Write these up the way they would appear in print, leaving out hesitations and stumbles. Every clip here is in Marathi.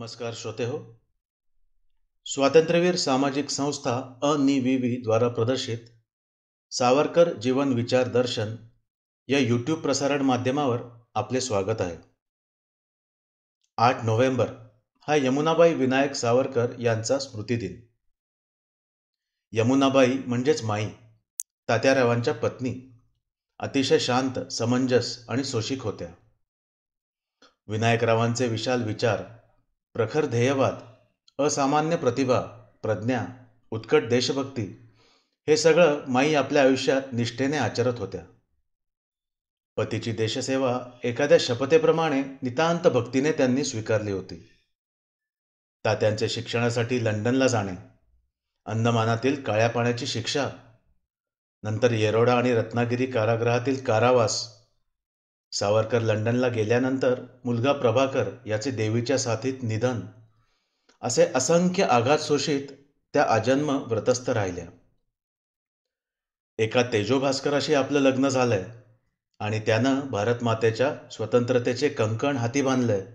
नमस्कार श्रोते हो. स्वातंत्र्यवीर सामाजिक संस्था अनिविवी द्वारा प्रदर्शित सावरकर जीवन विचार दर्शन या यूट्यूब प्रसारण माध्यमावर आपले स्वागत आहे. 8 नोव्हेंबर हा यमुनाबाई विनायक सावरकर यांचा स्मृतिदिन. यमुनाबाई म्हणजेच माई, तात्यारावांच्या पत्नी, अतिशय शांत, समंजस आणि सोशिक होत्या. विनायकरावांचे विशाल विचार, प्रखर ध्येयवाद, असामान्य प्रतिभा, प्रज्ञा, उत्कट देशभक्ती हे सगळं माई आपल्या आयुष्यात निष्ठेने आचरत होत्या. पतीची देशसेवा एखाद्या शपथेप्रमाणे नितांत भक्तीने त्यांनी स्वीकारली होती. तात्यांचे शिक्षणासाठी लंडनला जाणे, अंदमानातील काळ्या पाण्याची शिक्षा, नंतर येरोडा आणि रत्नागिरी कारागृहातील कारावास, सावरकर लंडनला गेल्यानंतर मुलगा प्रभाकर याचे देवीच्या साथीत निधन, असे असंख्य आघात सोशीत त्या आजन्म व्रतस्थ राहिल्या. एका तेजोभास्कराशी आपलं लग्न झालंय आणि त्यानं भारतमातेच्या स्वतंत्रतेचे कंकण हाती बांधलंय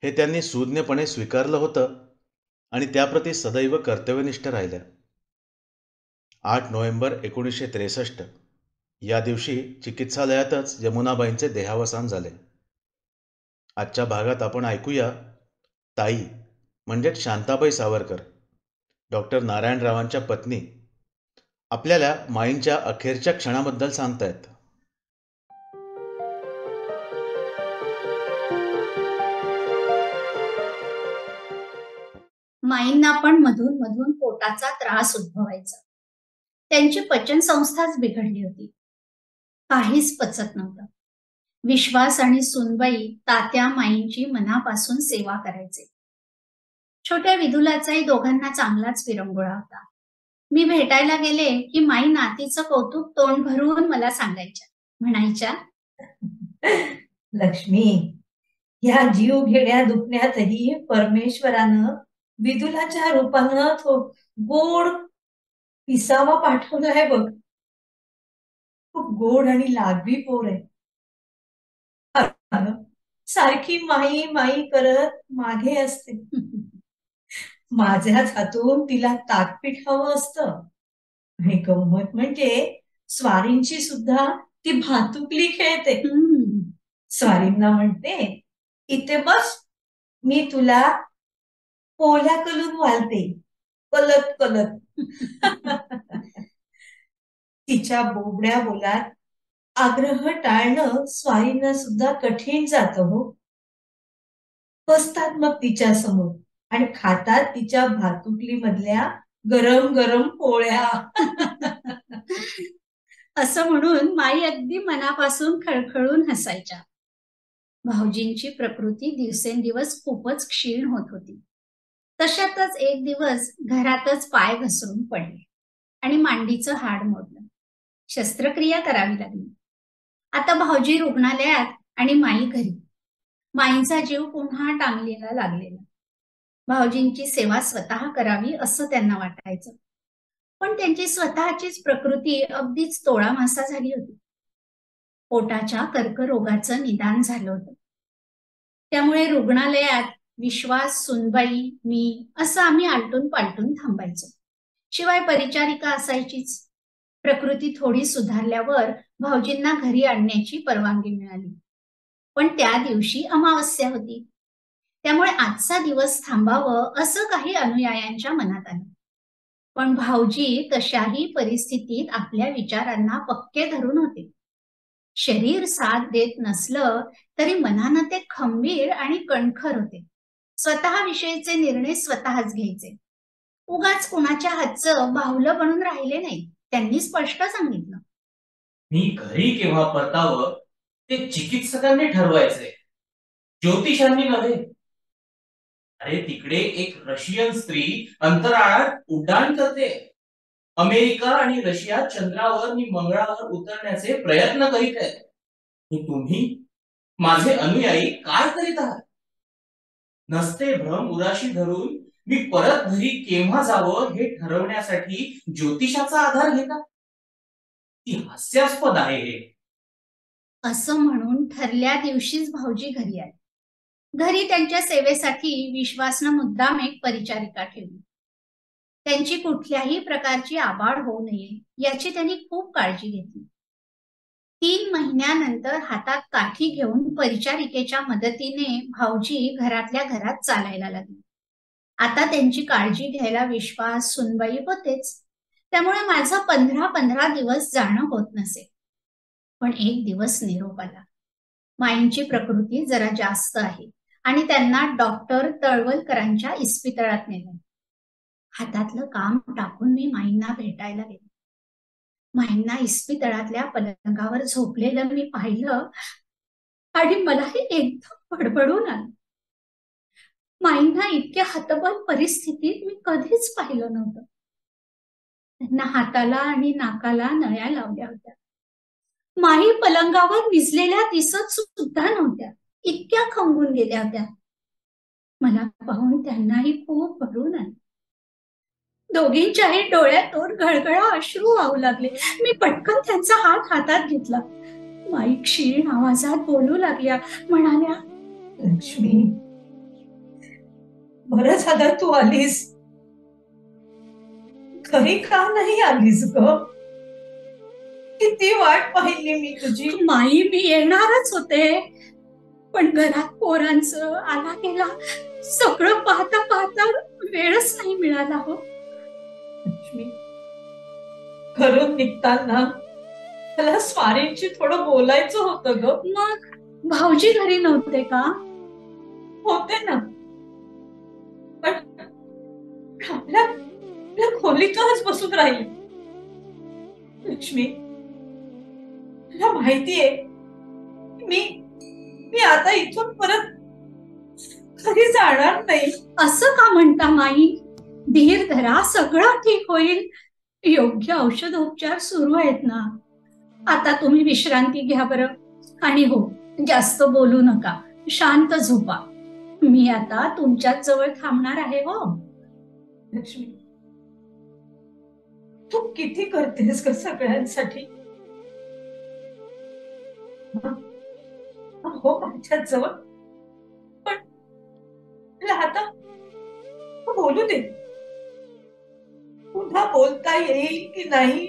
हे त्यांनी सूज्ञपणे स्वीकारलं होतं आणि त्याप्रती सदैव कर्तव्यनिष्ठ राहिल्या. 8 नोव्हेंबर 1963 या दिवशी चिकित्सालयातच यमुनाबाईंचे देहावसान झाले. आजच्या भागात आपण ऐकूया ताई म्हणजेच शांताबाई सावरकर, डॉक्टर नारायणरावांच्या पत्नी, आपल्याला माईंच्या अखेरच्या क्षणाबद्दल सांगतायत. माईंना पण मधून मधून पोटाचा त्रास उद्भवायचा. त्यांची पचन संस्थाच बिघडली होती. काहीच पचत नव्हतं. विश्वास आणि सुनबाई तात्या माईंची मनापासून सेवा करायचे. छोट्या विदुलाचाही दोघांना चांगलाच विरंगुळा होता. मी भेटायला गेले की माई नातीचं कौतुक तोंड भरून मला सांगायच्या. म्हणायच्या, लक्ष्मी, या जीव घेण्या दुखण्यातही परमेश्वरानं विदुलाच्या रूपानं तो गोड पिसावा पाठवला आहे बघ. खूप गोड आणि लागवी पोर आहे. सारखी माई माई करत मागे असते. माझ्याच हातून तिला ताकपीठ हवं असतं. आणि गंमत म्हणजे स्वारींची सुद्धा ती भातुकली खेळते. स्वारींना म्हणते, इथे बस, मी तुला पोल्या कलून वालते, कलत कलत. तिच्या बोबड्या बोलात आग्रह टाळणं स्वारींना सुद्धा कठीण जातं हो. बसतात मग तिच्या समोर आणि खातात तिच्या भातुकली मधल्या गरम गरम पोळ्या. असं म्हणून माई अगदी मनापासून खळखळून हसायच्या. भाऊजींची प्रकृती दिवसेंदिवस खूपच क्षीण होत होती. तशातच एक दिवस घरातच पाय घसरून पडले आणि मांडीचं हाड मोडलं. शस्त्रक्रिया करावी लागली. आता भाऊजी रुग्णालयात आणि माई घरी. माईंचा जीव पुन्हा टांगलीला लागलेला. भाऊजींची सेवा स्वतः करावी असं त्यांना वाटायचं, पण त्यांची स्वतःचीच प्रकृती अगदीच तोळामासा झाली होती. पोटाच्या कर्करोगाचं निदान झालं होतं. त्यामुळे रुग्णालयात विश्वास, सुनबाई, मी असं आम्ही आलटून पालटून थांबायचो. शिवाय परिचारिका असायचीच. प्रकृती थोडी सुधारल्यावर भाऊजींना घरी आणण्याची परवानगी मिळाली. पण त्या दिवशी अमावस्या होती. त्यामुळे आजचा दिवस थांबावं असं काही अनुयायांच्या मनात आलं. पण भाऊजी तशाही परिस्थितीत आपल्या विचारांना पक्के धरून होते. शरीर साथ देत नसलं तरी मनानं ते खंबीर आणि कणखर होते. स्वतःविषयीचे निर्णय स्वतःच घ्यायचे. उगाच कुणाच्या हातचं बाहुलं बनून राहिले नाही. त्यांनी स्पष्ट सांगितलं, मी घरी केव्हा परतावं ते चिकित्सकांनी ठरवायचे, ज्योतिषांनी नव्हे. अरे, तिकडे एक रशियन स्त्री अंतराळात उड्डाण करते. अमेरिका आणि रशिया चंद्रावर आणि मंगळावर उतरण्याचे प्रयत्न करीत आहेत. तुम्ही माझे अनुयायी काय करीत आहात? नसते भ्रम उराशी धरून मी परत घरी केव्हा जावं हे ठरवण्यासाठी ज्योतिषाचा आधार घेता? ती हास्यास्पद आहे हे. असं म्हणून ठरल्या दिवशीच भाऊजी घरी आले. घरी त्यांच्या सेवेसाठी विश्वासनं मुद्दाम एक परिचारिका ठेवली. त्यांची कुठल्याही प्रकारची आबाळ होऊ नये याची त्यांनी खूप काळजी घेतली. 3 महिन्यानंतर हातात काठी घेऊन परिचारिकेच्या मदतीने भाऊजी घरातल्या घरात चालायला लागले. आता त्यांची काळजी घ्यायला विश्वास सुनबाई होतेच, त्यामुळे माझं 15-15 दिवस जाणं होत नसे. पण एक दिवस निरोप आला. माईंची प्रकृती जरा जास्त आहे आणि त्यांना डॉक्टर तळवलकरांच्या इस्पितळात नेलं. हातातलं काम टाकून मी माईंना भेटायला गेले. माईंना इस्पितळातल्या पलंगावर झोपलेलं मी पाहिलं आणि मलाही एकदम बडबडून आलं. माईंना इतक्या हतबल परिस्थितीत मी कधीच पाहिलं नव्हतं. त्यांना हाताला आणि नाकाला नळ्या लावल्या होत्या. माई पलंगावर निजलेल्या दिसत सुद्धा नव्हत्या, इतक्या खंगून गेल्या होत्या. मला पाहून त्यांनाही खूप भरून आले. दोघींच्याही डोळ्यातून घळघळा अश्रू वाहू लागले. मी पटकन त्यांचा हात हातात घेतला. माई क्षीण आवाजात बोलू लागल्या, म्हणाल्या, लक्ष्मी, बरं झालं तू आलीस. घरी का नाही आलीस ग? किती वाट पाहिली मी तुझी. माई मी येणारच होते, पण घरात पोरांचं आला गेला सगळं पाहता पाहता वेळच नाही मिळाला हो. लक्ष्मी, घरून निघताना मला स्वारींशी थोडं बोलायचं होतं ग. मग भाऊजी घरी नव्हते का? होते ना, पण आपल्या खोलीतच बसून राहिले. लक्ष्मी, तुला माहितीये मी आता इथून परत घरी जाणार नाही. असं का म्हणता माई? धीर धरा, सगळं ठीक होईल. योग्य औषधोपचार सुरू आहेत ना. आता तुम्ही विश्रांती घ्या बरं. आणि हो, जास्त बोलू नका, शांत झोपा. मी आता तुमच्याच जवळ थांबणार आहे हो. लक्ष्मी, तू किती करतेस ग सगळ्यांसाठी. हो माझ्याच जवळ, पण मला आता बोलू दे. पुन्हा बोलता येईल की नाही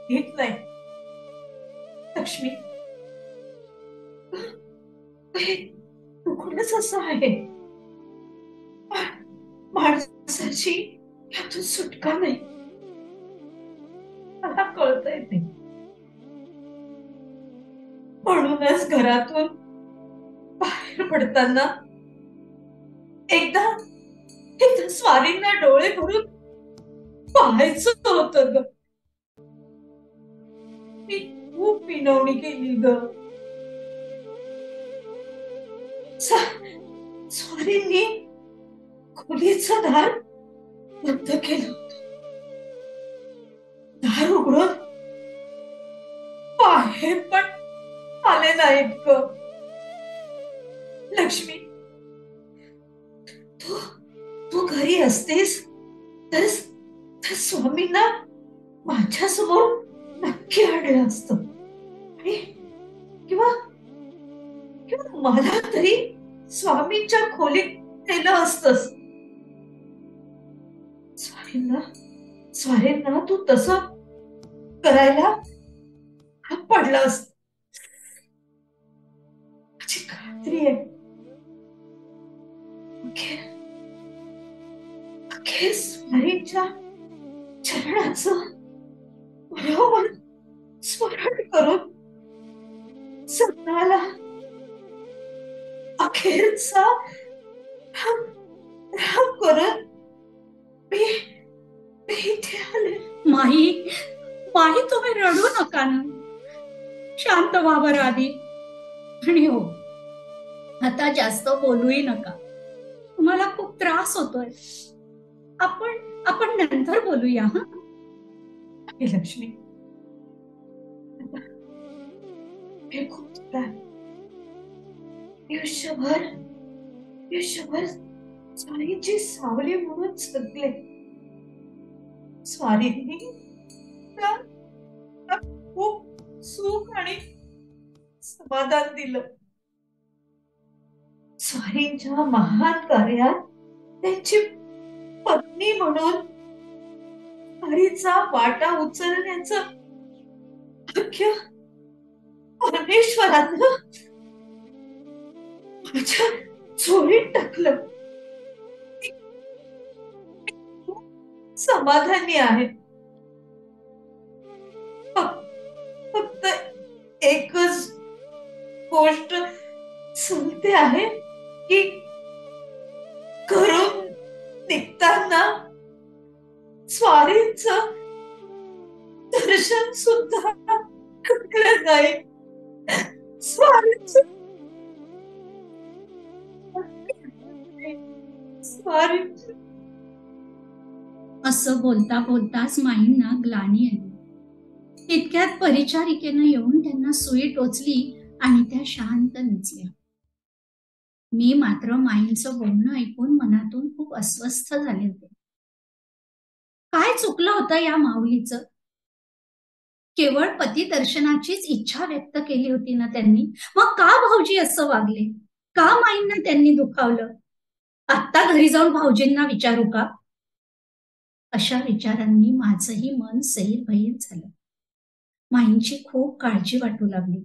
ठीक नाही. लक्ष्मी, दुखणंच असं आहे. माणसाची यातून सुटका नाही. मला कळतंय ते. म्हणूनच घरातून बाहेर पडताना एकदा स्वारींना डोळे भरून पाहायचं होतं ग. मी खूप विनवणी केली ग. स्वारींनी खोलीचं दार बंद केलं होतं. दार उघडून बाहेर पण आले नाहीत ग. लक्ष्मी, तू घरी असतेस तर स्वामींना माझ्यासमोर नक्की आणलं असतं. किंवा मला तरी स्वामींच्या खोलीत नेलं असतंस. स्वारींना तू तसं करायला पडला असत. माझी खात्री आहे अखेर स्वारींच्या चरणाचं बरोबर स्मरण करून सगळ्याला अखेरचा राम करून मी इथे आले. माही तुम्ही रडू नका ना. शांत व्हा बरं आधी. आणि हो, आता जास्त बोलूही नका. तुम्हाला खूप त्रास होतोय. आपण नंतर बोलूया. लक्ष्मी, हे खूप आयुष्यभर स्वारीची सावली म्हणून जगले. स्वारींनी खूप सुख आणि समाधान दिलं. स्वारींच्या महान कार्यात त्यांची पत्नी म्हणून हरीचा वाटा उचलण्याचं भाग्य परमेश्वरानं माझ्या झोळीत टाकलं. समाधानी आहे. फक्त एकच गोष्ट सांगते आहे की घरून निघताना स्वारींचं दर्शन सुद्धा घडलं नाही. स्वारींचं असं बोलता बोलताच माईंना ग्लानी आली. इतक्यात परिचारिकेनं येऊन त्यांना सुई टोचली आणि त्या शांत निजल्या. मी मात्र माईंचं बोलणं ऐकून मनातून खूप अस्वस्थ झाले होते. काय चुकलं होतं या माऊलीचं? केवळ पती दर्शनाचीच इच्छा व्यक्त केली होती ना त्यांनी. मग का भाऊजी असं वागले? का माईंना त्यांनी दुखावलं? आत्ता घरी जाऊन भाऊजींना विचारू का? अशा विचारांनी माझंही मन सैरभैर झालं. माईंची खूप काळजी वाटू लागली.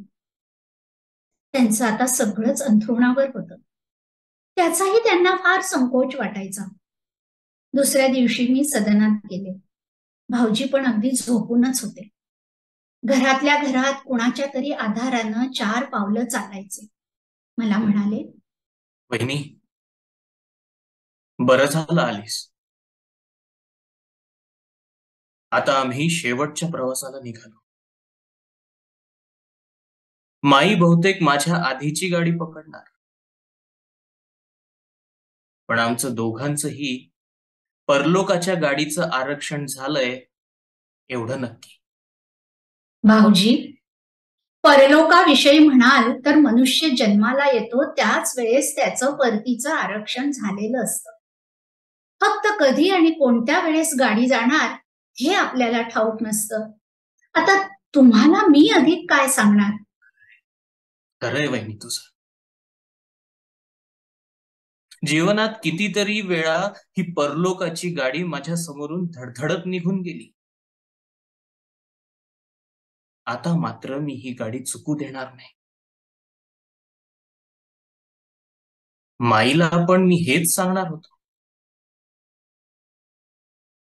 त्यांचं आता सगळंच अंथरुणावर होतं. त्याचाही त्यांना फार संकोच वाटायचा. दुसऱ्या दिवशी मी सदनात गेले. भाऊजी पण अगदी झोपूनच होते. घरातल्या घरात कुणाच्या तरी आधारानं 4 पावलं चालायचे. मला म्हणाले, वहिनी, बरं झालं आलीस. आता आम्ही शेवटच्या प्रवासाला निघालो. माई बहुतेक माझ्या आधीची गाडी पकडणार, पण आमचं दोघांचंही परलोकाच्या गाडीचं आरक्षण झालंय एवढं नक्की. भाऊजी, परलोकाविषयी म्हणाल तर मनुष्य जन्माला येतो त्याच वेळेस त्याचं परतीचं आरक्षण झालेलं असतं. फक्त कधी आणि कोणत्या वेळेस गाडी जाणार हे आपल्याला ठाऊक नसतं. आता तुम्हाला मी अधिक काय सांगणार? खरंय वहिनी तुझं. जीवनात कितीतरी वेळा ही परलोकाची गाडी माझ्या समोरून धडधडत निघून गेली. आता मात्र मी ही गाडी चुकू देणार नाही. माईला पण मी हेच सांगणार होतो.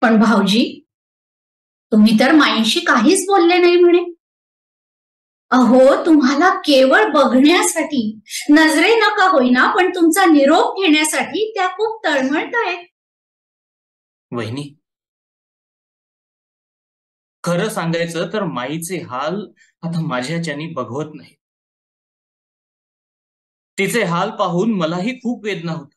पण भाऊजी, तुम्ही तर माईशी काहीच बोलले नाही म्हणे. अहो, तुम्हाला केवळ बघण्यासाठी, नजरे नका होईना पण तुमचा निरोप घेण्यासाठी त्या खूप तळमळत आहेत. वहिनी, खरं सांगायचं तर माईचे हाल आता माझ्याच्यानी बघवत नाही. तिचे हाल पाहून मलाही खूप वेदना होत.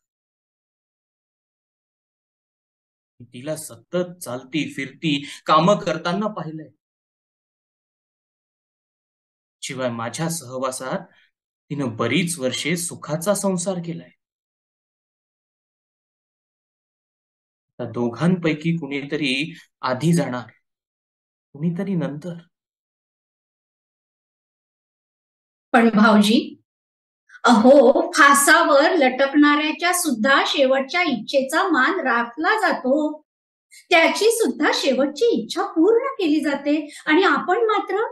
तिला सतत चालती फिरती कामं करताना पाहिलंय. शिवाय माझ्या सहवासात तिनं बरीच वर्षे सुखाचा संसार केलाय. त्या दोघांपैकी कुणीतरी आधी जाणार, कुणीतरी नंतर. पण भाऊजी, अहो, फासावर लटकणाऱ्याच्या सुद्धा शेवटच्या इच्छेचा मान राखला जातो. त्याची सुद्धा शेवटची इच्छा पूर्ण केली जाते आणि आपण मात्र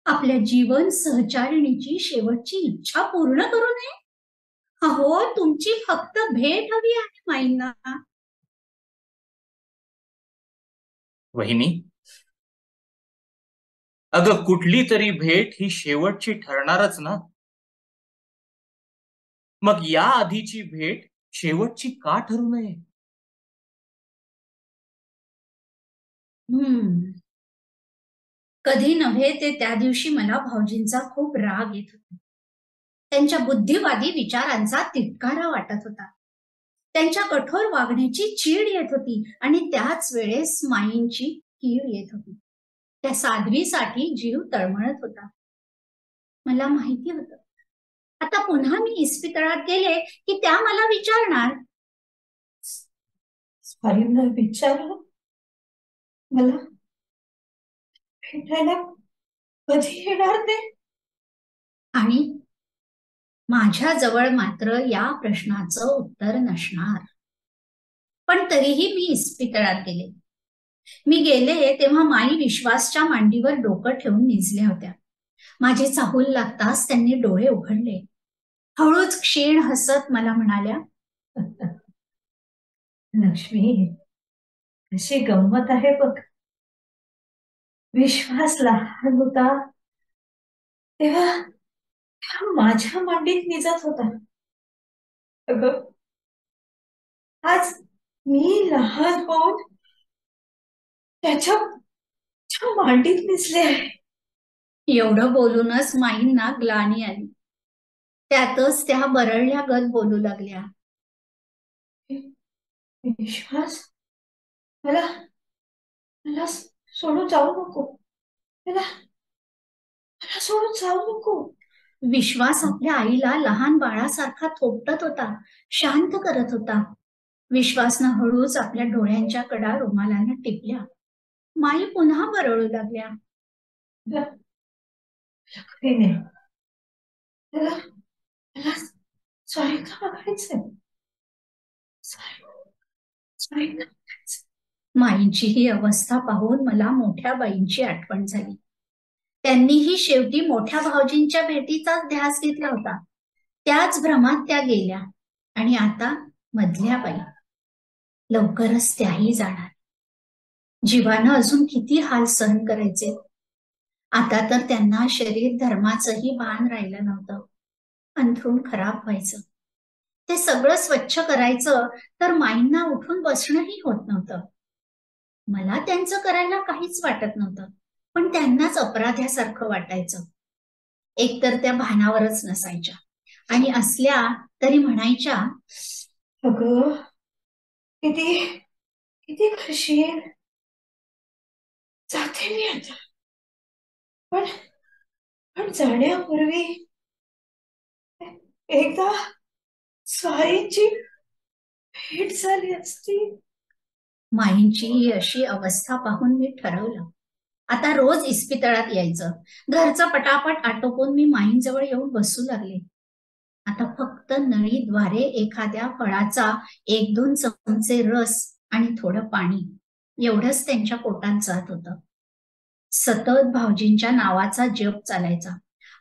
आपल्या जीवन सहचारिणीची शेवटची इच्छा पूर्ण करू नये? अहो, तुमची फक्त भेट हवी आहे माईंना. वहिनी, अगं कुठली तरी भेट ही शेवटची ठरणारच ना. मग या आधीची भेट शेवटची का ठरू नये? कधी नव्हे ते त्या दिवशी मला भाऊजींचा खूप राग येत होता. त्यांच्या बुद्धिवादी विचारांचा तिटकारा वाटत होता. त्यांच्या कठोर वागण्याची चीड येत होती आणि त्याच वेळेस माईंची कीळ येत होती. त्या साध्वीसाठी जीव तळमळत होता. मला माहिती होतं, आता पुन्हा मी इस्पितळात गेले की त्या मला विचारणार. स्वारींना विचारलं, मला भेटायला कधी येणार ते? आणि माझ्याजवळ मात्र या प्रश्नाचं उत्तर नसणार. पण तरीही मी इस्पितळात गेले. मी गेले तेव्हा माई विश्वासच्या मांडीवर डोकं ठेवून निजल्या होत्या. माझी चाहूल लागताच त्यांनी डोळे उघडले. हळूच क्षीण हसत मला म्हणाल्या, लक्ष्मी, कशी गंमत आहे बघ. विश्वास लहान होता तेव्हा माझ्या मांडीत निजत होता. अगं, आज मी लहान होऊन त्याच्या मांडीत निजले आहे. एवढं बोलूनच माईंना ग्लानी आली. त्यातच त्या बरळल्या गत बोलू लागल्या. विश्वास, मला मला सोडून जाऊ नको. मला मला सोडून जाऊ नको. विश्वास आपल्या आईला लहान बाळासारखा थोपटत होता, शांत करत होता. विश्वासनं हळूच आपल्या डोळ्यांच्या कडा रुमालानं टिपल्या. माई पुन्हा बरळू लागल्या. लक्ष्मीने, मला मला स्वयंका बघायचंय. माईंची ही अवस्था पाहून मला मोठ्या बाईंची आठवण झाली. त्यांनीही शेवटी मोठ्या भाऊजींच्या भेटीचाच ध्यास घेतला होता. त्याच भ्रमात त्या गेल्या आणि आता मधल्या बाई. लवकरच त्याही जाणार. जीवानं अजून किती हाल सहन करायचे. आता तर त्यांना शरीर धर्माचंही भान राहिलं नव्हतं. अंथरूण खराब व्हायचं. ते सगळं स्वच्छ करायचं तर माईंना उठून बसणंही होत नव्हतं. मला त्यांचं करायला काहीच वाटत नव्हतं, पण त्यांनाच अपराध्यासारखं वाटायचं. एकतर त्या भानावरच नसायच्या आणि असल्या तरी म्हणायच्या, अगं, किती किती करशील. जाते मी आता. पण पण जाण्यापूर्वी एकदा स्वारीची भेट झाली असती. माईंची ही अशी अवस्था पाहून मी ठरवलं, आता रोज इस्पितळात यायचं. घरचं पटापट आटोपून मी माईंजवळ येऊन बसू लागले. आता फक्त नळीद्वारे एखाद्या फळाचा 1-2 चमचे रस आणि थोडं पाणी एवढंच त्यांच्या पोटात जात होतं. सतत भाऊजींच्या नावाचा जप चालायचा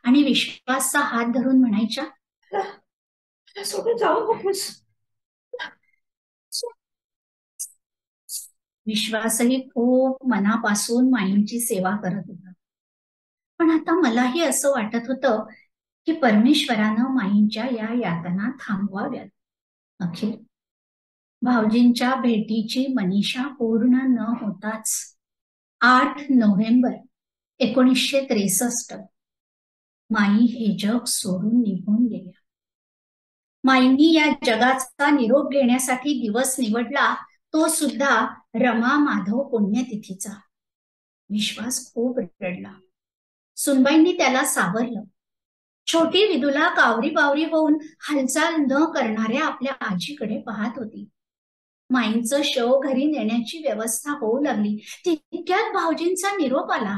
आणि विश्वासचा हात धरून म्हणायच्या, मला सोडून जाऊ नकोस. विश्वासही खूप मनापासून माईंची सेवा करत होता. पण आता मलाही असं वाटत होतं की परमेश्वरानं माईंच्या या यातना थांबवाव्यात. अखेर भाऊजींच्या भेटीची मनीषा पूर्ण न होताच 8 नोव्हेंबर 1963 माई हे जग सोडून निघून गेल्या. माईंनी या जगाचा निरोप घेण्यासाठी दिवस निवडला, तो सुद्धा रमा माधव पुण्यतिथीचा. विश्वास खूप रडला. सुनबाईंनी त्याला सावरलं. छोटी विदुला कावरी बावरी होऊन हालचाल न करणाऱ्या आपल्या आजीकडे पाहत होती. माईंचं शव घरी नेण्याची व्यवस्था होऊ लागली. तितक्यात भाऊजींचा निरोप आला.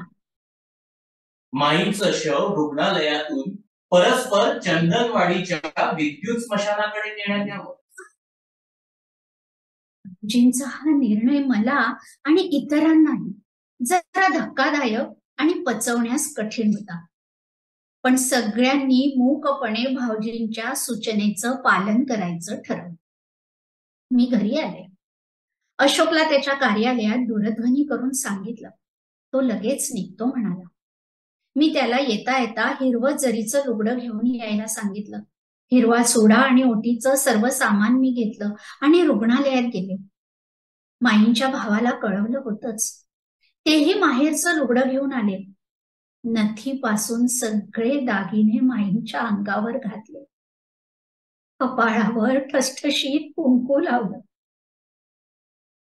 माईंचं शव रुग्णालयातून परस्पर चंदनवाडीच्या विद्युत स्मशानाकडे नेण्यात यावं. भाऊजींचा हा निर्णय मला आणि इतरांनाही जरा धक्कादायक आणि पचवण्यास कठीण होता. पण सगळ्यांनी मूकपणे भाऊजींच्या सूचनेचं पालन करायचं ठरवलं. मी घरी आले. अशोकला त्याच्या कार्यालयात दूरध्वनी करून सांगितलं. तो लगेच निघतो म्हणाला. मी त्याला येता येता हिरवं जरीचं लुगडं घेऊन यायला सांगितलं. हिरवा सोडा आणि ओटीचं सर्व सामान मी घेतलं आणि रुग्णालयात गेले. माईंच्या भावाला कळवलं होतंच. तेही माहेरचं लुगडं घेऊन आले. नथीपासून सगळे दागिने माईंच्या अंगावर घातले. कपाळावर ठसठशीत कुंकू लावलं.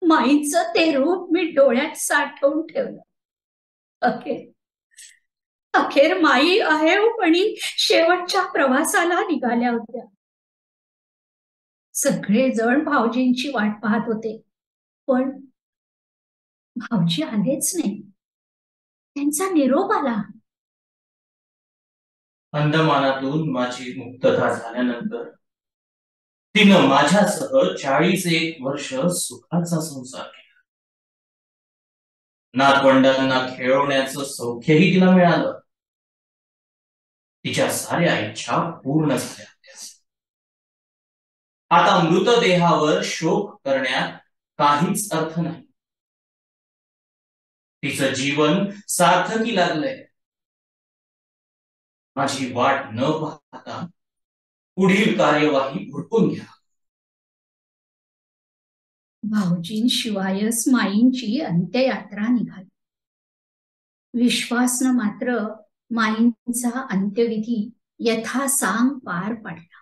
माईंचं ते रूप मी डोळ्यात साठवून ठेवलं. अखेर माई अहेवपणी शेवटच्या प्रवासाला निघाल्या होत्या. सगळेजण भाऊजींची वाट पाहत होते, पण भाऊजी आलेच नाही. त्यांचा निरोप आला. अंदमानातून माझी मुक्तता झाल्यानंतर तिनं माझ्यासह 41 वर्ष सुखाचा संसार केला. नातवंडांना खेळवण्याचं सौख्यही तिला मिळालं. तिच्या साऱ्या इच्छा पूर्ण झाल्या. आता मृतदेहावर शोक करण्यात काहीच अर्थ नाही. तिचं जीवन सार्थकी लागलंय. माझी वाट न पाहता पुढील कार्यवाही उरकून घ्या. भाऊजींशिवायच माईंची अंत्ययात्रा निघाली. विश्वासनं मात्र माईंचा अंत्यविधी यथासांग पार पडला.